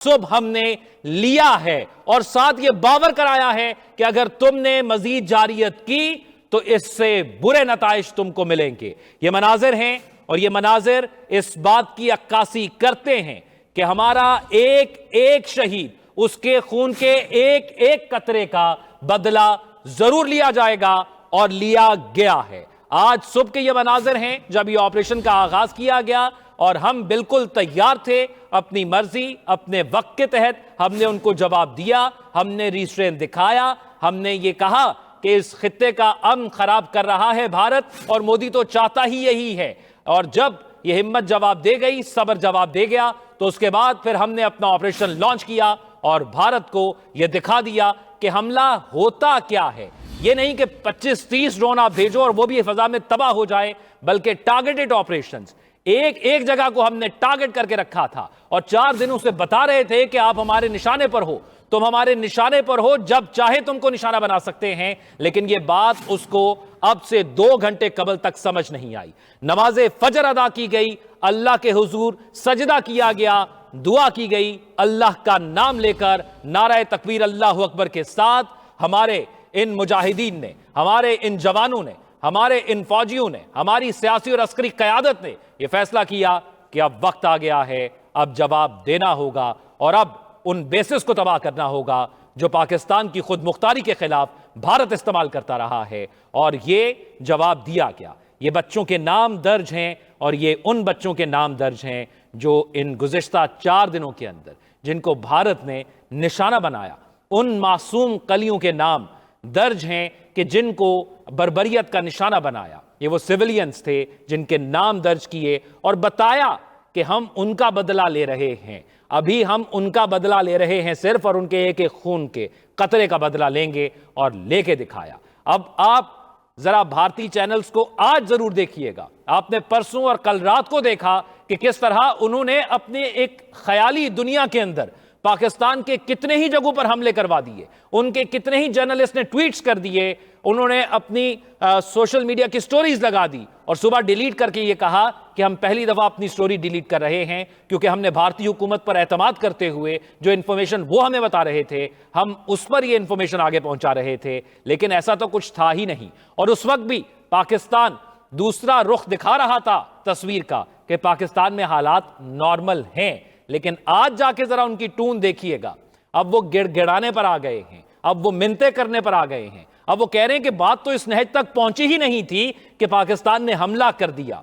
सुबह हमने लिया है और साथ ये बावर कराया है कि अगर तुमने मजीद जारियत की तो इससे बुरे नताइज तुमको मिलेंगे। ये मनाजिर हैं और ये मनाजिर इस बात की अक्कासी करते हैं कि हमारा एक एक शहीद, उसके खून के एक एक कतरे का बदला जरूर लिया जाएगा और लिया गया है। आज सुबह के ये मनाजिर हैं जब ये ऑपरेशन का आगाज किया गया और हम बिल्कुल तैयार थे। अपनी मर्जी, अपने वक्त के तहत हमने उनको जवाब दिया, हमने रिस्ट्रेन दिखाया, हमने ये कहा कि इस खित्ते का अमन खराब कर रहा है भारत और मोदी तो चाहता ही यही है। और जब ये हिम्मत जवाब दे गई, सब्र जवाब दे गया, तो उसके बाद फिर हमने अपना ऑपरेशन लॉन्च किया और भारत को यह दिखा दिया कि हमला होता क्या है। यह नहीं कि 25-30 ड्रोन आप भेजो और वो भी फजा में तबाह हो जाए, बल्कि टारगेटेड ऑपरेशंस, एक एक जगह को हमने टारगेट करके रखा था और 4 दिनों से बता रहे थे कि आप हमारे निशाने पर हो, तुम हमारे निशाने पर हो, जब चाहे तुमको निशाना बना सकते हैं। लेकिन यह बात उसको अब से 2 घंटे कबल तक समझ नहीं आई। नमाज़े फजर अदा की गई, अल्लाह के हुजूर सजदा किया गया, दुआ की गई, अल्लाह का नाम लेकर नाराए तकबीर अल्लाहु अकबर के साथ हमारे इन मुजाहिदीन ने, हमारे इन जवानों ने, हमारे इन फौजियों ने, हमारी सियासी और अस्करी क़यादत ने यह फैसला किया कि अब वक्त आ गया है, अब जवाब देना होगा और अब उन बेसिस को तबाह करना होगा जो पाकिस्तान की खुद मुख्तारी के खिलाफ भारत इस्तेमाल करता रहा है। और ये जवाब दिया गया। ये बच्चों के नाम दर्ज हैं और ये उन बच्चों के नाम दर्ज हैं जो इन गुज़िश्ता 4 दिनों के अंदर जिनको भारत ने निशाना बनाया, उन मासूम कलियों के नाम दर्ज हैं कि जिनको बर्बरियत का निशाना बनाया। ये वो सिविलियंस थे जिनके नाम दर्ज किए और बताया कि हम उनका बदला ले रहे हैं। अभी हम उनका बदला ले रहे हैं सिर्फ, और उनके एक एक खून के कतरे का बदला लेंगे और लेके दिखाया। अब आप जरा भारतीय चैनल्स को आज जरूर देखिएगा। आपने परसों और कल रात को देखा कि किस तरह उन्होंने अपने एक ख्याली दुनिया के अंदर पाकिस्तान के कितने ही जगहों पर हमले करवा दिए, उनके कितने ही जर्नलिस्ट ने ट्वीट्स कर दिए, उन्होंने अपनी सोशल मीडिया की स्टोरीज लगा दी और सुबह डिलीट करके ये कहा कि हम पहली दफा अपनी स्टोरी डिलीट कर रहे हैं क्योंकि हमने भारतीय हुकूमत पर एतमाद करते हुए जो इंफॉर्मेशन वो हमें बता रहे थे, हम उस पर ये इंफॉर्मेशन आगे पहुंचा रहे थे। लेकिन ऐसा तो कुछ था ही नहीं। और उस वक्त भी पाकिस्तान दूसरा रुख दिखा रहा था तस्वीर का कि पाकिस्तान में हालात नॉर्मल हैं। लेकिन आज जाके जरा उनकी टून देखिएगा। अब वो गिड़गिड़ाने पर आ गए हैं, अब वो मिन्नतें करने पर आ गए हैं, अब वो कह रहे हैं कि बात तो इस नहज तक पहुंची ही नहीं थी कि पाकिस्तान ने हमला कर दिया।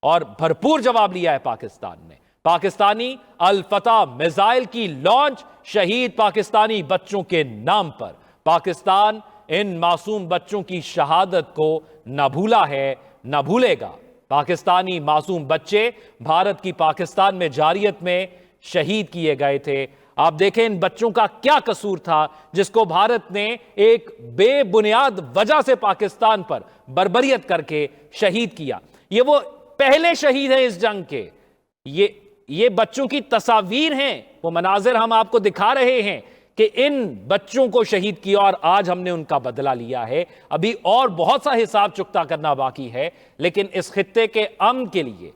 और भरपूर जवाब लिया है पाकिस्तान ने। पाकिस्तानी अल-फतह मिसाइल की लॉन्च शहीद पाकिस्तानी बच्चों के नाम पर। पाकिस्तान इन मासूम बच्चों की शहादत को न भूला है, न भूलेगा। पाकिस्तानी मासूम बच्चे भारत की पाकिस्तान में जारियत में शहीद किए गए थे। आप देखें इन बच्चों का क्या कसूर था जिसको भारत ने एक बेबुनियाद वजह से पाकिस्तान पर बर्बरियत करके शहीद किया। ये वो पहले शहीद हैं इस जंग के। ये बच्चों की तस्वीर हैं, वो मनाजिर हम आपको दिखा रहे हैं कि इन बच्चों को शहीद किया और आज हमने उनका बदला लिया है। अभी और बहुत सा हिसाब चुकता करना बाकी है, लेकिन इस खित्ते के अमन के लिए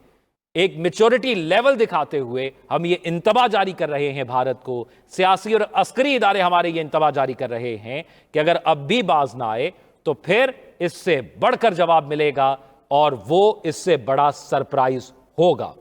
एक मैच्योरिटी लेवल दिखाते हुए हम ये इंतबा जारी कर रहे हैं भारत को। सियासी और अस्करी इदारे हमारे ये इंतबा जारी कर रहे हैं कि अगर अब भी बाज ना आए तो फिर इससे बढ़कर जवाब मिलेगा और वो इससे बड़ा सरप्राइज होगा।